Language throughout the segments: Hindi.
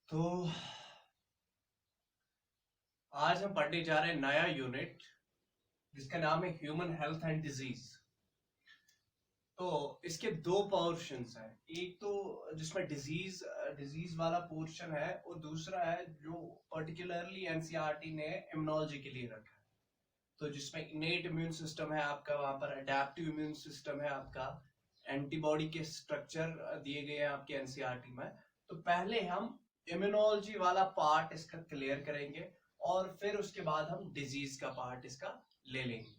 तो आज हम पढ़ने जा रहे हैं नया यूनिट जिसका नाम है ह्यूमन हेल्थ एंड डिजीज। तो इसके दो पोर्शंस हैं, एक तो जिसमें डिजीज वाला पोर्शन है और दूसरा है जो पर्टिकुलरली एनसीईआरटी ने इम्यूनोलॉजी के लिए रखा है। तो जिसमें इनेट इम्यून सिस्टम है आपका, वहां पर अडेप्टिव इम्यून सिस्टम है आपका, एंटीबॉडी के स्ट्रक्चर दिए गए हैं आपके एनसीईआरटी में। तो पहले हम इम्यूनोलॉजी वाला पार्ट इसका क्लियर करेंगे और फिर उसके बाद हम डिजीज का पार्ट इसका ले लेंगे।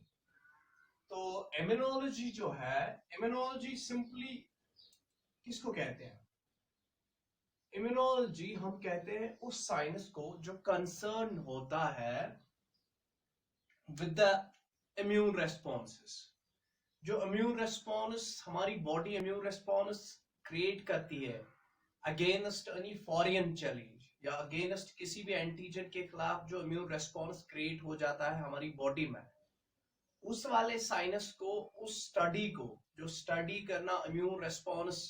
तो इम्यूनोलॉजी जो है, इम्यूनोलॉजी सिंपली किसको कहते हैं? इम्यूनोलॉजी हम कहते हैं उस साइंस को जो कंसर्न होता है विद द इम्यून रेस्पॉन्सेस। जो इम्यून रेस्पॉन्स हमारी बॉडी इम्यून रेस्पॉन्स क्रिएट करती है अगेंस्ट एनी फॉरेन चैलेंज या अगेंस्ट किसी भी एंटीजन के खिलाफ, जो इम्यून रेस्पॉन्स क्रिएट हो जाता है हमारी बॉडी में, उस वाले साइनस को, उस स्टडी को, जो स्टडी करना इम्यून रेस्पॉन्स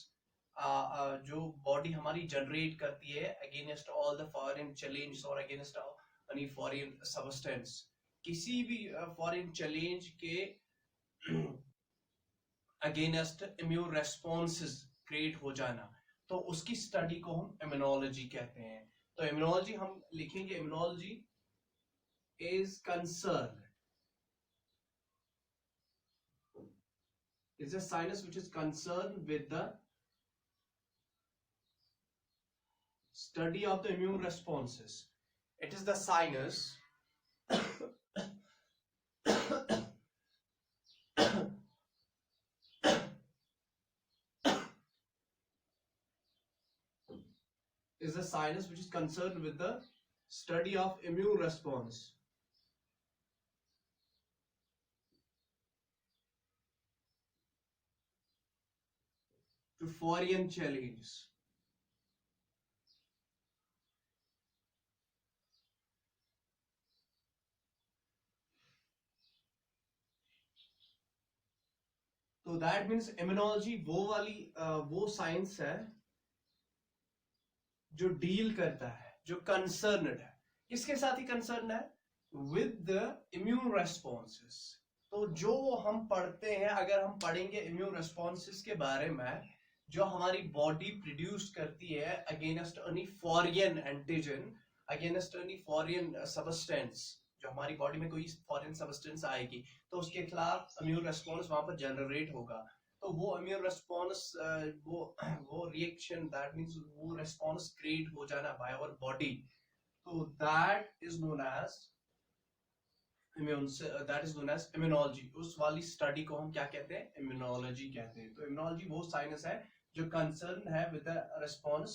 जो बॉडी हमारी जनरेट करती है against all the foreign challenge और अगेंस्ट एनी फॉरेन सब्सटेंस, किसी भी फॉरेन चैलेंज के अगेंस्ट इम्यून रेस्पॉन्सेस क्रिएट हो जाना, तो उसकी स्टडी को हम इम्यूनोलॉजी कहते हैं। तो इम्यूनोलॉजी हम लिखेंगे, immunology is concern, is a science which is concerned with the study of the immune responses. It is the science is a science which is concerned with the study of immune response to foreign challenge. तो दैट मीन्स इम्यूनोलॉजी वो साइंस है जो डील करता है, जो कंसर्नड है, किसके साथ ही कंसर्न है? With the immune responses. तो जो हम पढ़ते हैं, अगर हम पढ़ेंगे इम्यून रेस्पॉन्सेस के बारे में, जो हमारी बॉडी प्रोड्यूस करती है against any foreign antigen, against any foreign substance, जो हमारी बॉडी में कोई फॉरेन सब्सटेंस आएगी तो उसके खिलाफ इम्यून रेस्पॉन्स वहां पर जनरेट होगा। तो वो इम्यून रेस्पॉन्स, वो रिएक्शन, दैट मींस वो रेस्पॉन्स क्रिएट हो जाना बाय आवर बॉडी, तो that is known as immunology. उस वाली स्टडी को हम क्या कहते हैं? इम्यूनोलॉजी कहते हैं। तो इम्यूनोलॉजी वो साइंस है जो कंसर्न है with the response,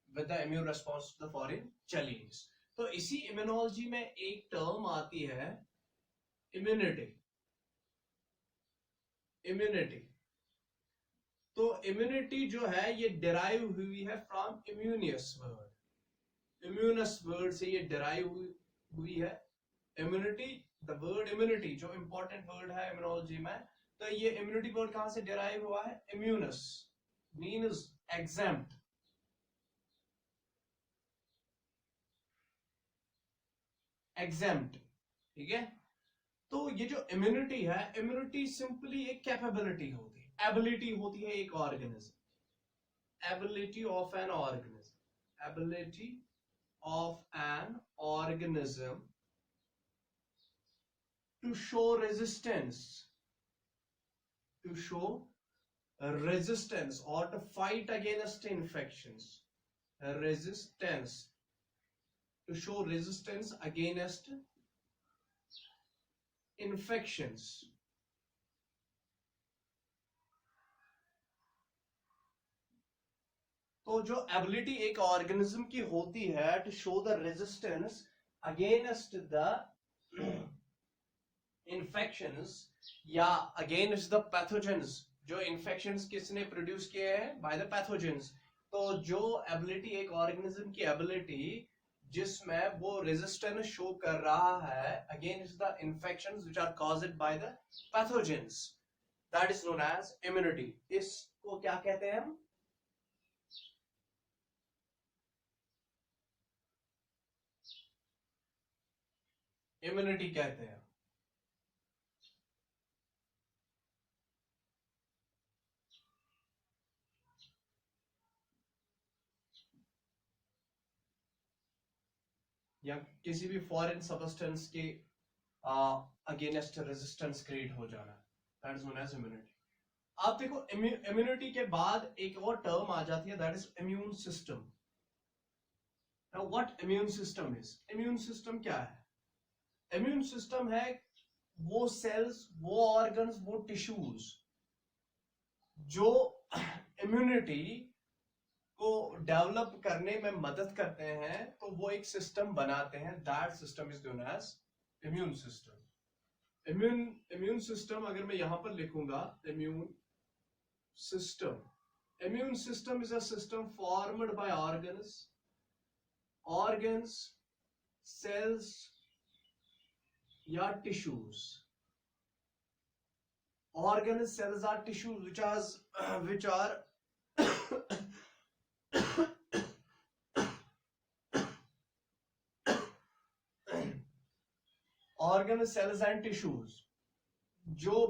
with the immune response to the foreign challenge. तो इसी इम्यूनोलॉजी में एक टर्म आती है इम्यूनिटी। इम्यूनिटी, तो इम्यूनिटी जो है ये डिराइव हुई है फ्रॉम इम्यूनियस वर्ड। इम्यूनस वर्ड से ये डिराइव हुई है इम्यूनिटी। द वर्ड इम्यूनिटी जो इंपॉर्टेंट वर्ड है इम्यूनोलॉजी में, तो ये इम्यूनिटी वर्ड कहां से डिराइव हुआ है? इम्यूनस मीन्स एग्जेम्प्ट। एग्जेम्प्ट, ठीक है। तो ये जो इम्यूनिटी है, इम्यूनिटी सिंपली एक कैपेबिलिटी होती है, एबिलिटी होती है एक organism. Ability of an organism, ability of an organism to show resistance, to show resistance or to fight against infections, resistance, to show resistance against infections। तो जो एबिलिटी एक ऑर्गेनिज्म की होती है to show the resistance against the infections या अगेंस्ट द पैथोजेंस, जो इन्फेक्शंस किसने प्रोड्यूस किए हैं? By the pathogens. तो जो एबिलिटी एक ऑर्गेनिज्म की एबिलिटी जिसमें वो रेजिस्टेंस शो कर रहा है against the infections which are caused by the pathogens, that is known as immunity. इसको क्या कहते हैं हम? इम्यूनिटी कहते हैं। या किसी भी फॉरेन सबस्टेंस के अगेंस्ट रेजिस्टेंस क्रिएट हो जाना, that is known as immunity. आप देखो इम्यूनिटी के बाद एक और टर्म आ जाती है, that is immune system. Now what immune system is? Immune system क्या है? इम्यून सिस्टम है वो सेल्स, वो ऑर्गन्स, वो टिश्यूज जो इम्यूनिटी को डेवलप करने में मदद करते हैं, तो वो एक सिस्टम बनाते हैं, that system is known as immune system. Immune system अगर मैं यहां पर लिखूंगा, immune system is a system formed by organs, cells या tissues. Organs, cells are tissues which are organs, cells and tissues जो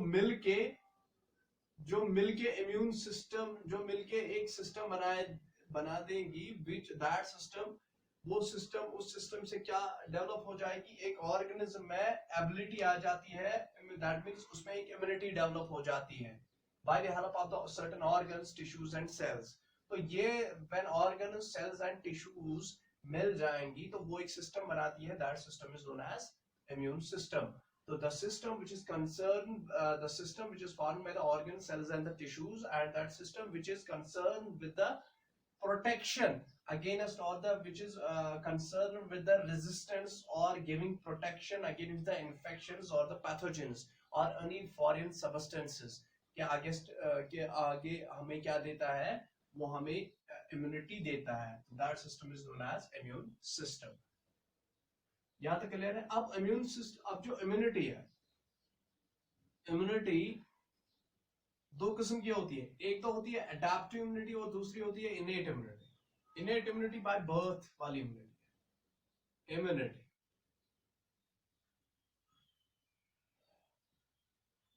मिलके इम्यून सिस्टम, जो मिलके एक सिस्टम बना देंगी, विच दैट सिस्टम, वो सिस्टम, उस सिस्टम से क्या डेवलप हो जाएगी, एक ऑर्गेनिज्म में एबिलिटी आ जाती है, दैट मींस उसमें एक इम्यूनिटी डेवलप हो जाती है by the help of the certain organs, tissues and cells. तो ये when organs, cells and tissues मिल जाएंगी तो वो एक सिस्टम बनाती है, that system is known as immune system. So the system which is concerned, the system which is formed by the organs, cells and the tissues, and that system which is concerned with the protection against all the, which is concerned with the resistance or giving protection against the infections or the pathogens or any foreign substances के आगे हमें क्या देता है, वो हमें immunity देता है, that system is known as immune system। यहां तक क्लियर है? अब इम्यून सिस्टम, अब जो इम्यूनिटी है, इम्यूनिटी दो किस्म की होती है, एक तो होती है अडैप्टिव इम्यूनिटी और दूसरी होती है innate immunity. Innate immunity by birth वाली इम्यूनिटी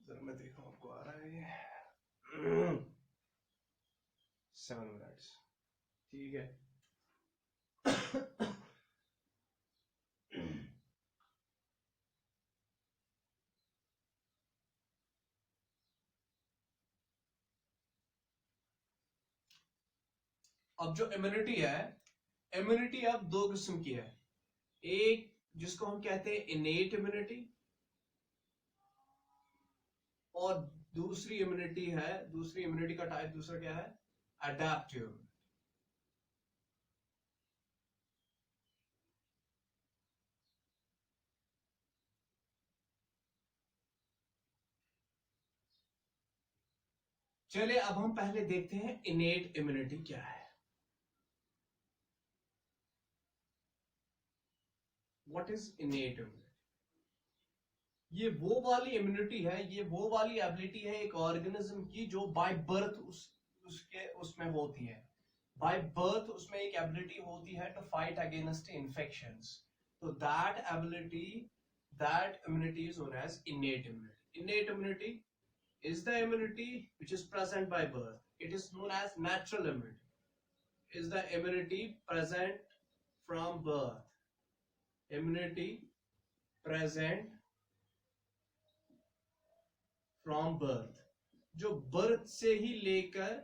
जरा मैं देखूं आपको आ रहा है ये 7 मिनट्स, ठीक है। अब जो इम्यूनिटी है, इम्यूनिटी अब दो किस्म की है, एक जिसको हम कहते हैं इनेट इम्यूनिटी, और दूसरी इम्यूनिटी का टाइप दूसरा क्या है, अडैप्टिव। चलिए अब हम पहले देखते हैं इनेट इम्यूनिटी क्या है। What is इनेट immunity? ये वो वाली इम्यूनिटी है, ये वो वाली एबिलिटी है एक ऑर्गेनिज्म की जो बाय बर्थ उसमें होती है। बाय बर्थ उसमें एक एबिलिटी होती है टू फाइट अगेंस्ट इन्फेक्शंस। तो that ability, that immunity is known as innate immunity. Innate immunity is the immunity which is present by birth. It is known as natural immunity. Is the immunity present from birth? Immunity present from birth, जो birth से ही लेकर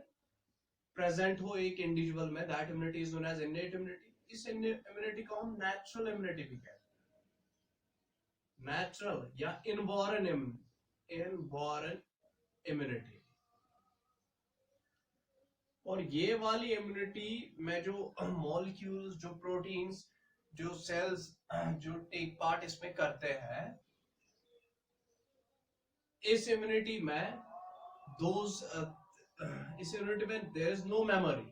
present हो एक इंडिविजुअल में, that immunity is known as innate immunity. इस immunity को हम natural immunity भी कहते हैं, natural या inborn इम्यूनिटी। और ये वाली इम्यूनिटी में जो मॉलिक्यूल्स, जो प्रोटीन्स, जो सेल्स जो टेक पार्ट इसमें करते हैं, इस इम्यूनिटी में इस इम्यूनिटी में देयर इज नो मेमोरी,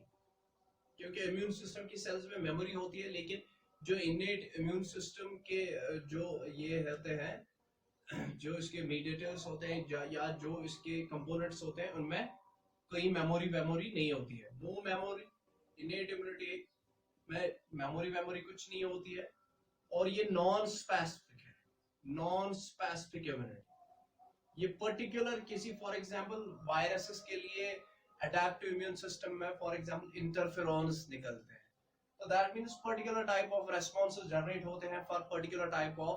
क्योंकि इम्यून सिस्टम की सेल्स में मेमोरी होती है, लेकिन जो इनेट इम्यून सिस्टम के जो ये होते हैं, जो इसके मीडिएटर्स होते हैं या जो इसके कंपोनेंट्स होते हैं, उनमें कोई मेमोरी नहीं होती है। No memory. इनेट इम्यूनिटी में मेमोरी कुछ नहीं होती है, और ये नॉन स्पेसिफिक है। नॉन स्पेसिफिक इम्यूनिटी, ये पर्टिकुलर किसी फॉर एग्जांपल वायरसेस के लिए अडेप्टिव इम्यून सिस्टम में फॉर एग्जांपल इंटरफेरोन्स निकलते हैं, तो that means particular type of responses generate होते हैं फॉर पर्टिकुलर टाइप ऑफ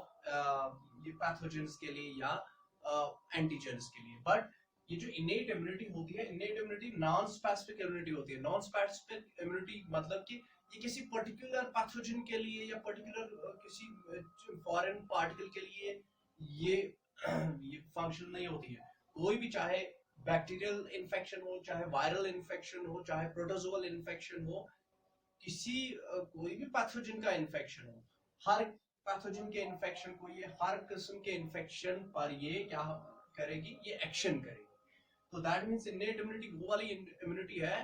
ये पैथोजेंस के लिए या एंटीजेंस के लिए। बट ये जो इनेट इम्यूनिटी होती है, innate immunity non specific immunity होती है। नॉन स्पेसिफिक इम्यूनिटी मतलब कि ये किसी पर्टिकुलर पैथोजन के लिए या पर्टिकुलर किसी फॉरेन पार्टिकल के लिए ये फंक्शन नहीं होती है। कोई भी, चाहे बैक्टीरियल इन्फेक्शन हो, चाहे वायरल इन्फेक्शन हो, चाहे प्रोटोजोअल इन्फेक्शन हो, किसी कोई भी पैथोजन का इन्फेक्शन हो, हर पैथोजन के इन्फेक्शन को ये हर किस्म के इन्फेक्शन पर ये क्या करेगी, ये एक्शन करेगी। तो दैट मींस इनेट इम्यूनिटी वो वाली इम्यूनिटी है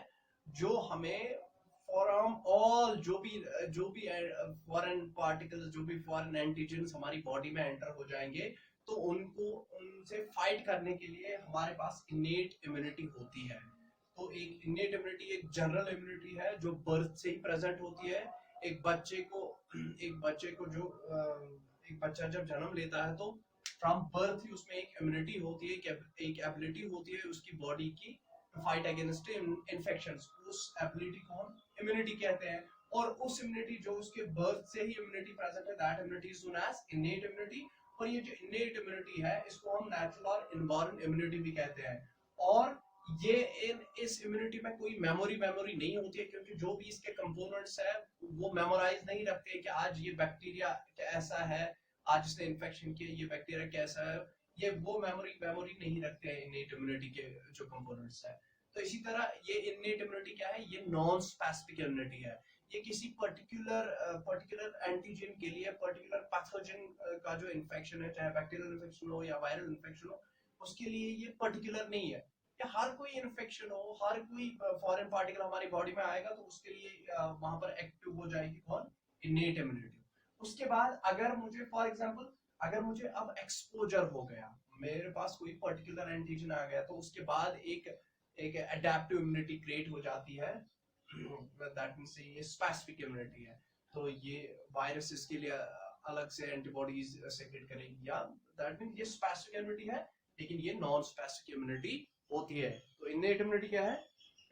जो हमें फ्रॉम ऑल जो भी फॉरेन पार्टिकल्स, जो भी फॉरेन एंटीजेंस हमारी बॉडी में एंटर हो जाएंगे, तो उनसे फाइट करने के लिए हमारे पास इनेट इम्यूनिटी होती है। तो एक इनेट इम्यूनिटी एक जनरल इम्यूनिटी है जो बर्थ से ही प्रेजेंट होती है। एक बच्चे जब जन्म लेता है तो फ्रॉम बर्थ ही उसमें एक इम्यूनिटी होती है, एक एबिलिटी होती है उसकी बॉडी की टू फाइट अगेंस्ट इन्फेक्शंस। उस एबिलिटी को हम इम्यूनिटी कहते हैं, और उस इम्यूनिटी जो उसके बर्थ से ही इम्यूनिटी प्रेजेंट है, that immunity is known as innate immunity. और ये जो इनेट इम्यूनिटी है इसको हम नेचुरल और इनबॉर्न इम्यूनिटी भी कहते हैं। और ये इस इम्यूनिटी में कोई मेमोरी नहीं होती है, क्योंकि जो भी इसके कंपोनेंट्स है वो मेमोराइज नहीं रखते कि आज ये बैक्टीरिया ऐसा है, आज इसने इन्फेक्शन किया, ये बैक्टीरिया कैसा है, ये वो मेमोरी नहीं रखते हैं इनेट इम्यूनिटी के जो कंपोनेंट्स है। तो इसी तरह ये इनेट इम्यूनिटी क्या है, ये नॉन स्पेसिफिक इम्यूनिटी है। ये किसी पर्टिकुलर एंटीजन के लिए, पर्टिकुलर पैथोजन का जो इन्फेक्शन है, चाहे बैक्टीरियल इन्फेक्शन हो या वायरल इन्फेक्शन हो, उसके लिए ये पर्टिकुलर नहीं है। या हर कोई इन्फेक्शन हो, हर कोई फॉरेन पार्टिकल हमारी बॉडी में आएगा तो उसके लिए वहां पर एक्टिव हो जाएगी कौन, इनेट इम्यूनिटी। उसके बाद अगर मुझे फॉर एग्जांपल अगर मुझे अब एक्सपोजर हो गया, मेरे पास कोई पर्टिकुलर एंटीजन आ गया, तो उसके बाद एक एडेप्टिव इम्यूनिटी क्रिएट हो जाती है, दैट मींस ये स्पेसिफिक इम्यूनिटी है। तो ये वायरसेस के लिए अलग से एंटीबॉडीज सेक्रेट करेगी, या दैट मींस ये स्पेसिफिक इम्यूनिटी है, लेकिन ये नॉन स्पेसिफिक इम्यूनिटी होती है। तो इनेट इम्यूनिटी क्या है,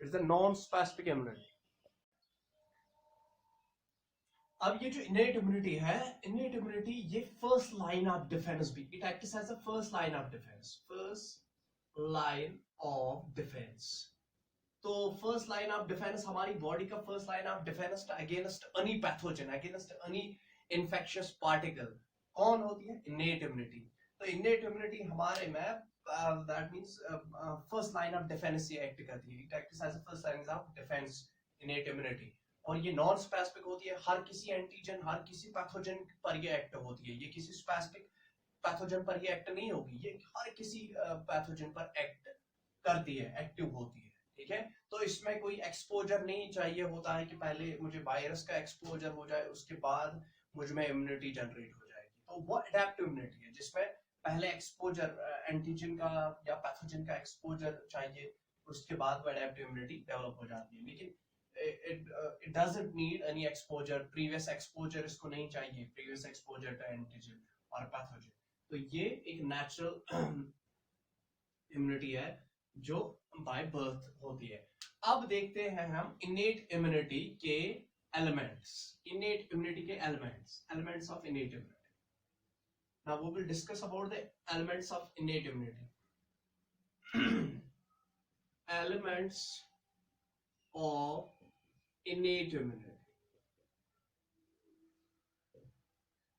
it's the non specific immunity. अब ये जो इनेट इम्यूनिटी है, इनेट इम्यूनिटी ये फर्स्ट लाइन ऑफ डिफेंस भी, it acts as a first line of defence, first line of defence. तो फर्स्ट लाइन ऑफ डिफेंस, हमारी बॉडी का first line of defence against any pathogen, against any infectious particle कौन होती है, इनेट इम्यूनिटी। तो इनेट इम्यूनिटी हमारे में that means first line of defence ये एक्ट करती है, it acts as a first line of defence, innate immunity. और ये नॉन स्पेसिफिक होती है, हर किसी एंटीजन, हर किसी पैथोजन पर ये एक्ट होती है। ये किसी स्पेसिफिक पैथोजन पर ये एक्ट नहीं होगी, ये हर किसी पैथोजन पर एक्ट करती है, एक्टिव होती है। ठीक है, तो इसमें कोई एक्सपोजर नहीं चाहिए होता है कि पहले मुझे वायरस का एक्सपोजर हो जाए उसके बाद मुझ में इम्यूनिटी जनरेट हो जाएगी। तो वो अडेप्टिव इम्यूनिटी है जिसमें पहले एक्सपोजर एंटीजन का या पैथोजन का एक्सपोजर चाहिए, उसके बाद वो अडेप्टिव इम्यूनिटी डेवलप हो जाती है। लेकिन it doesn't need any exposure, previous exposure इसको नहीं चाहिए, previous exposure to antigen और pathogen। तो ये एक नेचुरल इम्यूनिटी है जो बाय बर्थ होती है। अब देखते हैं हम इनेट इम्यूनिटी के एलिमेंट्स, इनेट इम्यूनिटी के elements of innate immunity. Now we will discuss about the elements of innate immunity. Elements of innate immunity.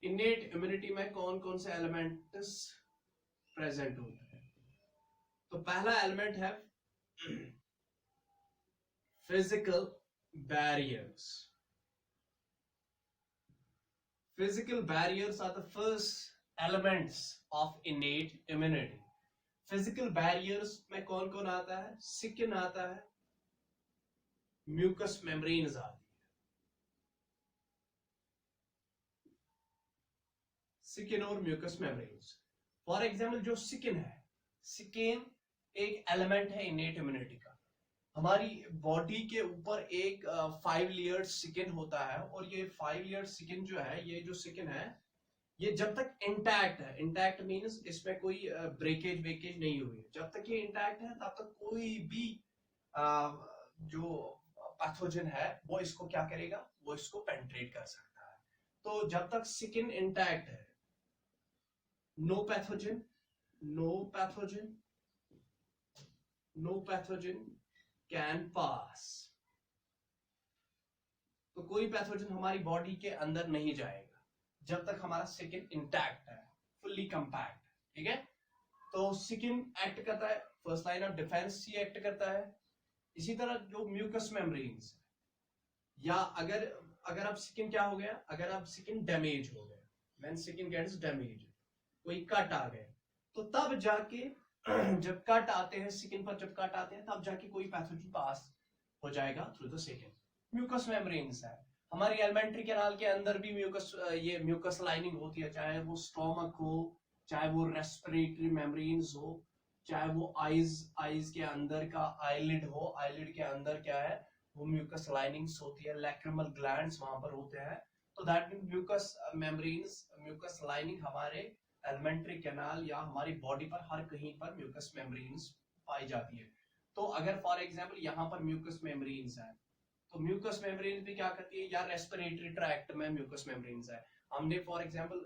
Innate immunity में कौन कौन से एलिमेंट्स प्रेजेंट होते हैं? तो पहला एलिमेंट है physical barriers. Physical barriers are the first elements of innate immunity. Physical barriers में कौन कौन आता है? स्किन आता है, म्यूकस मेम्ब्रेन्स आती है। स्किन और म्यूकस मेम्ब्रेन्स। फॉर एग्जांपल जो स्किन है, स्किन एक एलिमेंट है इनेट इम्यूनिटी का। हमारी बॉडी के ऊपर एक 5 लेयर्ड स्किन होता है, और ये 5 लेयर्ड स्किन जो है, ये जो स्किन है ये जब तक इंटैक्ट है, इंटैक्ट मीन्स इसमें कोई ब्रेकेज वेकेज नहीं हुई है, जब तक ये इंटैक्ट है तब तक कोई भी जो पैथोजन है वो इसको क्या करेगा, वो इसको पेनिट्रेट कर सकता है। तो जब तक स्किन इंटैक्ट है, no pathogen, no pathogen, no pathogen can pass. तो कोई पैथोजन हमारी बॉडी के अंदर नहीं जाएगा जब तक हमारा स्किन इंटैक्ट है, फुल्ली कंपैक्ट, ठीक है। तो स्किन एक्ट करता है, first line of defence he act करता है। इसी तरह जो म्यूकस मेम्ब्रेन्स, या अगर अगर आप स्किन क्या हो गया, अगर आप स्किन डैमेज हो गया, व्हेन स्किन गेट्स डैमेज, कोई कट आ गए, तो तब जाके जब कट आते हैं स्किन पर, जब कट आते हैं तब जाके कोई पैथोजन पास हो जाएगा through the skin. Mucous membranes है, हमारी एलिमेंट्री कैनाल के अंदर भी म्यूकस, ये म्यूकस लाइनिंग होती है, चाहे वो स्टोमक हो, चाहे वो रेस्पिरेटरी मेम्ब्रेन्स हो, चाहे वो आईज के अंदर का आईलिड हो, आईलिड के अंदर क्या है, वो म्यूकस लाइनिंग्स होती है, लैक्रिमल ग्लैंड्स वहां पर होते हैं। तो that mean mucous membranes, mucous lining हमारे एलिमेंट्री कैनाल या हमारी बॉडी पर हर कहीं पर म्यूकस मेम्ब्रेन्स पाई जाती है। तो अगर फॉर एग्जांपल यहाँ पर म्यूकस मेम्ब्रेन्स है, तो म्यूकस मेम्ब्रेन भी क्या करती है, या रेस्पिरेटरी ट्रैक्ट में म्यूकस मेम्ब्रेन्स है, हमने फॉर एग्जांपल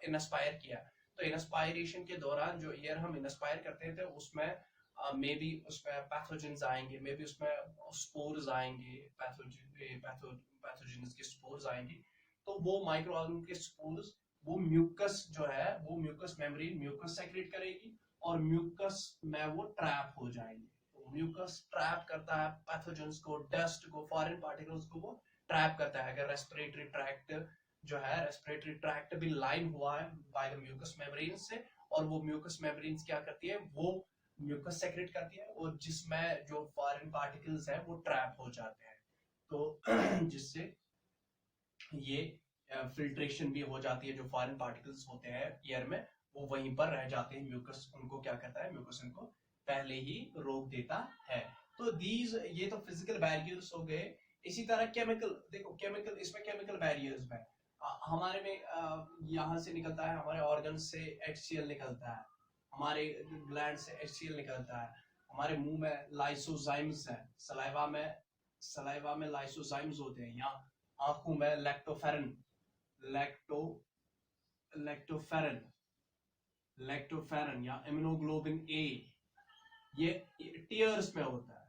इनस्पायर किया, तो इनस्पायरेशन के दौरान जो एयर हम इनस्पायर करते थे उसमें मे बी उसमें पैथोजेंस आएंगे, मे बी उसमें स्पोर्स आएंगे, पैथोजेंस के स्पोर्स आएंगे। तो वो माइक्रो ऑर्गेनिज्म के स्पोर्स, वो म्यूकस जो है, वो म्यूकस मेम्ब्रेन म्यूकस सेक्रेट करेगी और म्यूकस में वो ट्रैप हो जाएंगे। म्यूकस ट्रैप करता है पैथोजेंस को, डस्ट को, फॉरेन पार्टिकल्स को वो ट्रैप करता है। अगर रेस्पिरेटरी ट्रैक्ट जो है, रेस्पिरेटरी ट्रैक्ट भी लाइन हुआ है बाय द म्यूकस मेम्ब्रेन्स से, और वो म्यूकस मेम्ब्रेन्स क्या करती है, वो म्यूकस सेक्रेट करती है, और जिसमें जो फॉरेन पार्टिकल्स है वो ट्रैप हो जाते हैं। तो जिससे ये फिल्ट्रेशन भी हो जाती है, जो फॉरेन पार्टिकल्स होते हैं एयर में वो वहीं पर रह जाते हैं, म्यूकस उनको क्या करता है, म्यूकस उनको पहले ही रोक देता है। तो दीज, ये तो फिजिकल बैरियर्स हो गए। इसी तरह केमिकल, देखो केमिकल, इसमें केमिकल बैरियर्स में हमारे में यहाँ से निकलता है, हमारे ऑर्गन से HCl निकलता है, हमारे ग्लैंड से HCl निकलता है, हमारे मुंह में लाइसोजाइम्स है, सलाइवा में लाइसोजाइम्स होते हैं, यहाँ आंखों में लैक्टोफेरन, लैक्टोफेरन या इम्यूनोग्लोबिन ए, ये टीयर्स में होता है।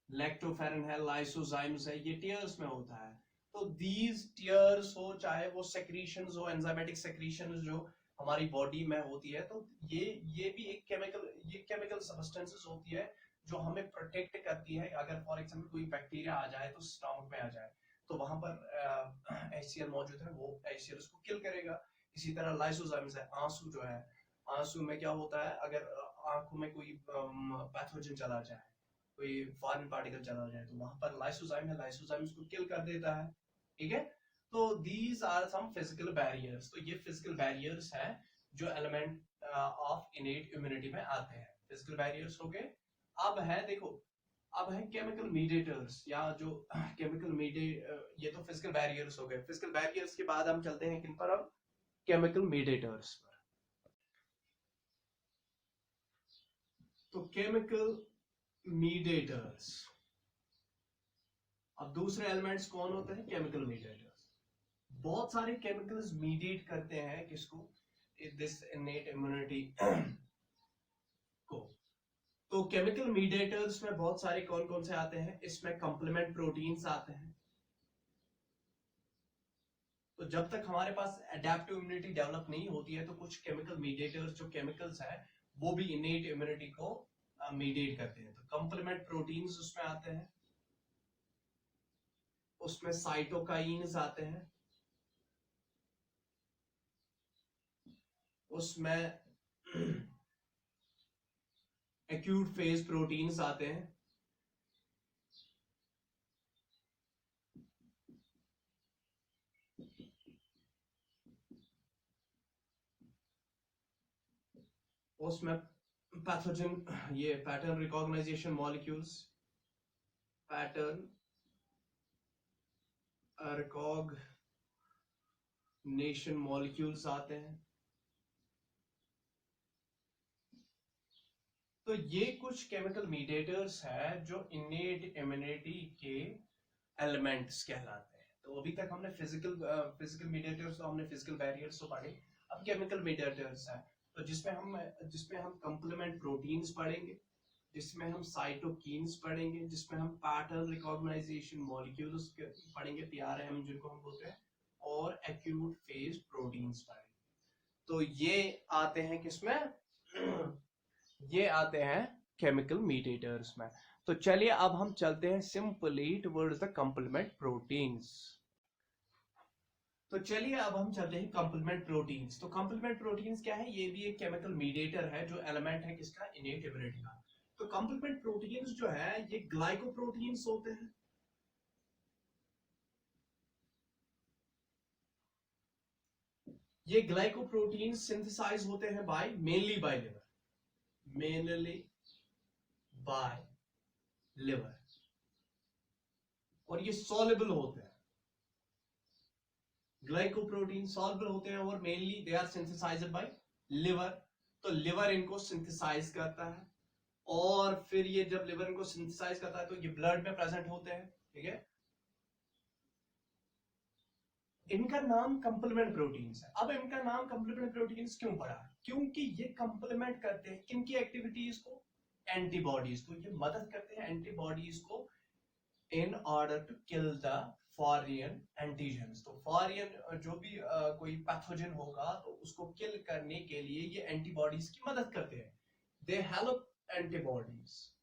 लैक्टोफेरन है, लाइसोजाइम्स है, ये टीयर्स में होता है। तो दीज टीयर्स हो, चाहे वो सेक्रीशंस हो, एंजाइमेटिक सेक्रीशंस जो हमारी बॉडी में होती है, तो ये भी एक केमिकल सब्सटेंसेस होती है जो हमें प्रोटेक्ट करती है। अगर फॉर एग्जांपल कोई बैक्टीरिया आ जाए तो स्टमक में आ जाए, तो वहां पर HCl मौजूद है, वो HCl उसको किल करेगा। इसी तरह लाइसोजाइम्स है, आंसू जो है, आंसू में क्या होता है, अगर आंखों में कोई पैथोजन चला जाए, कोई फॉरेन पार्टिकल चला जाए, तो वहां पर लाइसोजाइम है, लाइसोजाइम उसको किल कर देता है, ठीक है। तो these are some physical barriers. तो ये फिजिकल बैरियर्स है जो एलिमेंट ऑफ इनेट इम्यूनिटी में आते हैं, फिजिकल बैरियर्स हो गए। अब है, देखो अब है केमिकल मीडिएटर्स, या जो केमिकल ये तो फिजिकल बैरियर्स हो गए। फिजिकल बैरियर्स के बाद हम चलते हैं किन पर, अब केमिकल मीडिएटर्स पर। तो केमिकल मीडिएटर्स, अब दूसरे एलिमेंट्स कौन होते हैं, केमिकल मीडिएटर्स। बहुत सारे केमिकल्स मीडिएट करते हैं किसको, दिस इनेट इम्यूनिटी को। तो केमिकल मीडिएटर्स में बहुत सारे कौन कौन से आते हैं, इसमें कंप्लीमेंट प्रोटीन्स आते हैं। तो जब तक हमारे पास एडेप्टिव इम्यूनिटी डेवलप नहीं होती है, तो कुछ केमिकल मीडिएटर्स जो केमिकल्स है वो भी इनेट इम्यूनिटी को मीडिएट करते हैं। तो कंप्लीमेंट प्रोटीन्स उसमें आते हैं, उसमें साइटोकाइन्स आते हैं, उसमें एक्यूट फेज प्रोटीन्स आते हैं, उसमें पैथोजन, ये pattern recognisation molecules, pattern recognisation nation molecules आते हैं। तो ये कुछ केमिकल मीडिएटर्स है जो इनेट इम्यूनिटी के एलिमेंट्स कहलाते हैं। तो अभी तक हमने फिजिकल मीडिएटर्स, तो हमने फिजिकल बैरियर्स तो पढ़े। अब केमिकल मीडिएटर्स है, तो जिसमें हम कंप्लीमेंट प्रोटीन्स पढ़ेंगे, जिसमें हम साइटोकिन्स पढ़ेंगे, जिसमें हम पैटर्न रिकॉग्नाइजेशन मॉलिक्यूल्स पढ़ेंगे, पीआरएम जिनको हम बोलते हैं, और एक्यूट फेज प्रोटीन्स पढ़ेंगे। तो ये आते हैं किसमें? ये आते हैं केमिकल मीडिएटर्स में। तो चलिए अब हम चलते हैं simply towards the complement proteins. तो चलिए अब हम चलते हैं कंप्लीमेंट प्रोटीन्स। तो कंप्लीमेंट प्रोटीन्स क्या है? ये भी एक केमिकल मीडिएटर है जो एलिमेंट है किसका? इनेट इम्यूनिटी का। तो कंप्लीमेंट प्रोटीन्स जो है ये ग्लाइकोप्रोटीन्स होते हैं। ये ग्लाइकोप्रोटीन सिंथेसाइज होते हैं मेनली बाय लिवर, और ये सॉल्युबल होते हैं। ग्लाइकोप्रोटीन सॉल्युबल होते हैं और mainly they are synthesised by liver. तो लिवर इनको सिंथेसाइज करता है, और फिर ये जब लिवर इनको सिंथेसाइज करता है तो ये ब्लड में प्रेजेंट होते हैं। ठीक है, इनका नाम कंप्लीमेंट प्रोटीन्स है। अब इनका नाम कंप्लीमेंट प्रोटीन्स क्यों पड़ा? क्योंकि ये कंप्लीमेंट करते हैं किनकी एक्टिविटीज को? एंटीबॉडीज को। ये मदद करते हैं एंटीबॉडीज को in order to kill the foreign antigens. तो फॉरेन जो भी कोई पैथोजन होगा तो उसको किल करने के लिए ये एंटीबॉडीज की मदद करते हैं। They help antibodies.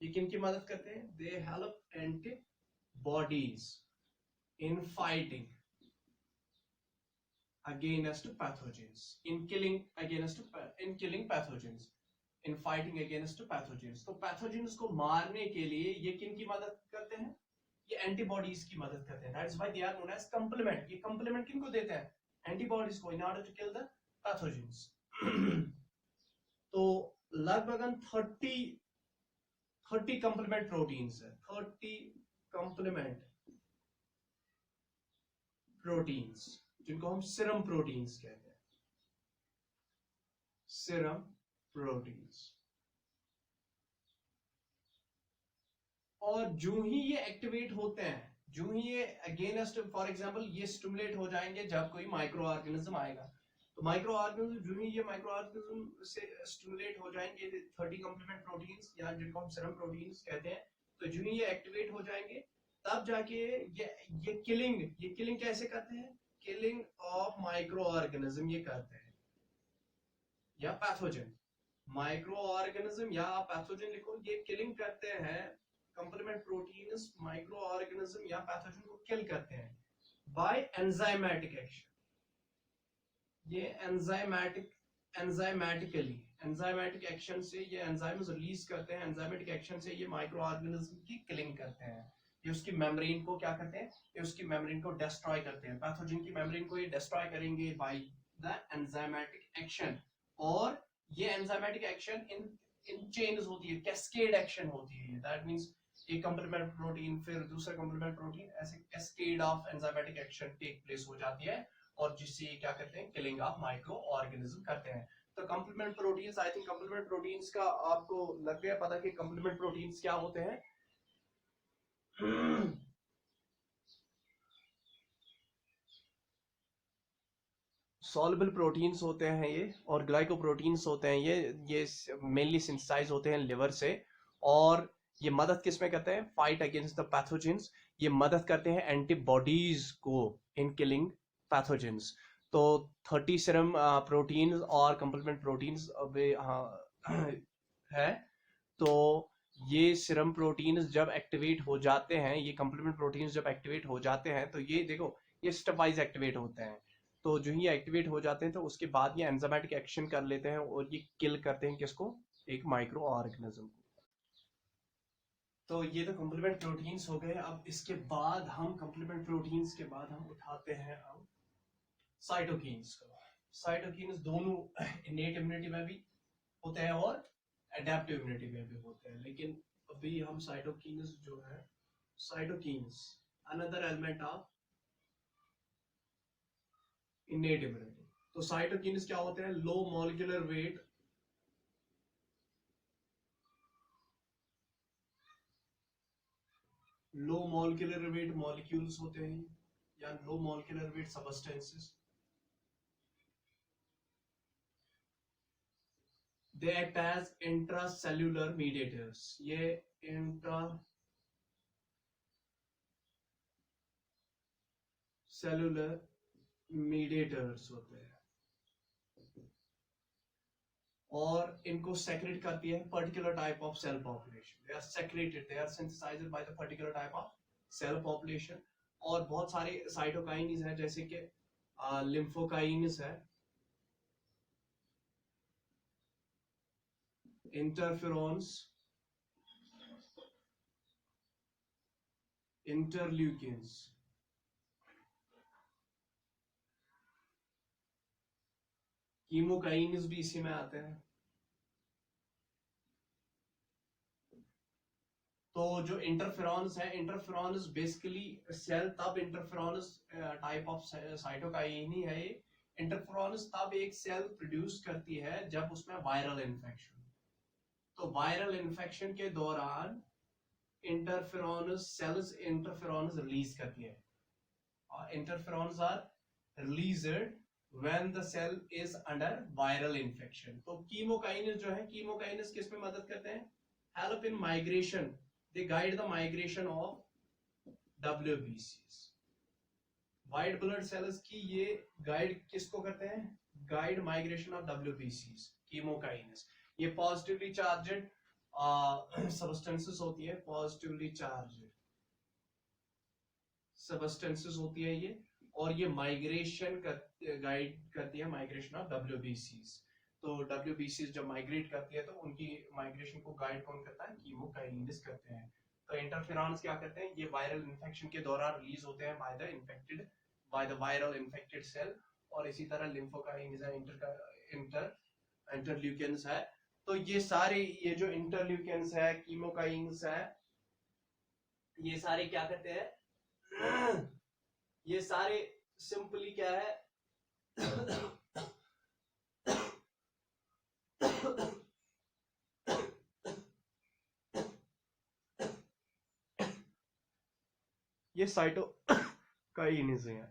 ये किनकी मदद करते हैं? They help antibodies in fighting against pathogens, in killing pathogens, in fighting against pathogens। तो pathogens को मारने के लिए ये किनकी मदद करते हैं? ये एंटीबॉडीज की मदद करते हैं। That's why they are known as complement. ये कंप्लीमेंट किनको देते हैं? एंटीबॉडीज को, in order to kill the pathogens. तो लगभग 30 कंप्लीमेंट प्रोटीन्स है। 30 कंप्लीमेंट प्रोटीन्स जिनको हम सीरम प्रोटीन्स कहते हैं। Serum proteins. और जो ही ये एक्टिवेट होते हैं, जो ही ये अगेंस्ट, फॉर एग्जांपल ये स्टिमुलेट हो जाएंगे जब कोई माइक्रो ऑर्गेनिज्म आएगा। तो माइक्रो ऑर्गेनिज्म, जो ही ये माइक्रो ऑर्गेनिज्म से स्टिमुलेट हो जाएंगे 30 कंप्लीमेंट प्रोटीन्स, या जिनको हम सीरम प्रोटीन्स कहते हैं, तो जो ही ये एक्टिवेट हो जाएंगे तब जाके ये किलिंग कैसे करते हैं? किलिंग ऑफ माइक्रो ऑर्गेनिज्म ये करते हैं, या पैथोजन। माइक्रो ऑर्गेनिज्म या पैथोजन लिखो, ये किलिंग करते हैं। कंप्लीमेंट प्रोटीन्स माइक्रो ऑर्गेनिज्म या पैथोजन को किल करते हैं बाय एंजाइमेटिक एक्शन। ये एंजाइमेटिक एक्शन से ये एंजाइम्स रिलीज करते हैं। एंजाइमेटिक एक्शन से ये माइक्रो ऑर्गेनिज्म की किलिंग करते हैं। ये उसकी मेम्ब्रेन को क्या करते हैं? ये उसकी मेम्ब्रेन को डिस्ट्रॉय करते हैं। पैथोजन की मेम्ब्रेन को ये डिस्ट्रॉय करेंगे बाय द एंजाइमेटिक एक्शन। और ये एंजाइमेटिक एक्शन इन चेन्स होती है, कैस्केड एक्शन होती है। दैट मींस एक कंप्लीमेंट प्रोटीन फिर दूसरा कंप्लीमेंट प्रोटीन, ऐसे cascade of enzymatic action take place हो जाती है, और जिससे क्या करते हैं? किलिंग ऑफ माइक्रो ऑर्गेनिज्म करते हैं। तो complement proteins, I think complement proteins का आपको लग गया पता कि कंप्लीमेंट प्रोटीन्स क्या होते हैं। सॉल्युबल प्रोटीन्स होते हैं ये, और ग्लाइकोप्रोटीन्स होते हैं ये मेनली सिंथेसाइज होते हैं लिवर से। और ये मदद किस में करते हैं? Fight against the pathogens. ये मदद करते हैं एंटीबॉडीज को इन किलिंग पैथोजेंस। तो 30 सीरम प्रोटीन्स और कंप्लीमेंट प्रोटीन्स है। तो ये सीरम प्रोटीन्स जब एक्टिवेट हो जाते हैं, ये कंप्लीमेंट प्रोटीन्स जब एक्टिवेट हो जाते हैं, तो ये देखो ये स्टेप वाइज एक्टिवेट होते हैं। तो जो ही एक्टिवेट हो जाते हैं तो उसके बाद ये एंजाइमेटिक एक्शन कर लेते हैं और ये किल करते हैं किसको? एक माइक्रो ऑर्गेनिज्म को। तो ये तो कंप्लीमेंट प्रोटीन्स हो गए। अब इसके बाद हम कंप्लीमेंट प्रोटीन्स के बाद हम उठाते हैं अब साइटोकिन्स को। साइटोकिन्स दोनों इनेट इम्यूनिटी में भी होते हैं और एडेप्टिव इम्यूनिटी में भी होते हैं, लेकिन अभी हम साइटोकिन्स जो है, cytokines another element of innate immunity. तो साइटोकिन्स क्या होते हैं? लो मॉलिक्यूलर वेट मॉलिक्यूल्स होते हैं या low molecular weight substances. They act as intracellular mediators. ये इंट्रासेल्यूलर मीडिएटर्स होते हैं और इनको सेक्रेट करती है particular type of cell population. They are secreted, they are synthesised by the particular type of cell population. और बहुत सारे साइटोकाइन्स हैं जैसे कि लिम्फोकाइन्स है, इंटरफेरॉन्स, इंटरल्यूकिन्स, कीमोकाइन्स भी इसी में आते हैं। तो जो इंटरफेरॉन्स है, इंटरफेरॉन्स बेसिकली सेल तब इंटरफेरॉन्स टाइप ऑफ साइटोकाइन ही है। इंटरफेरॉन्स तब एक सेल प्रोड्यूस करती है जब उसमें वायरल इन्फेक्शन। तो वायरल इन्फेक्शन के दौरान इंटरफेरॉन्स सेल्स इंटरफेरॉन्स रिलीज करती है। Interferons are released when the cell is under viral infection. तो कीमोकाइनेस जो है, कीमोकाइनेस किस में मदद करते हैं? Help in migration, they guide the migration of WBCs, white blood cells की। ये गाइड किसको करते हैं? Guide migration of WBCs, कीमोकाइनेस। ये पॉजिटिवली चार्जेड सबस्टेंसेस होती है, पॉजिटिवली चार्जेड सबस्टेंसेस होती है ये, और ये माइग्रेशन गाइड करती है माइग्रेशन ऑफ WBCs। तो WBCs जब माइग्रेट करती है तो उनकी माइग्रेशन को गाइड कौन करता है? कीमोकाइनेस करते हैं। तो इंटरफेरॉन्स क्या करते हैं? ये वायरल इन्फेक्शन के दौरान रिलीज होते हैं by the viral infected cell. और इसी तरह लिम्फोकाइन्स है, इंटरल्यूकिन्स है। तो ये सारे, ये जो इंटरल्यूकिन्स है, कीमोकाइन्स है, ये सारे क्या करते हैं? ये सारे सिंपली क्या है? ये साइटोकाइनेस है।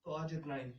तो आज इतना ही।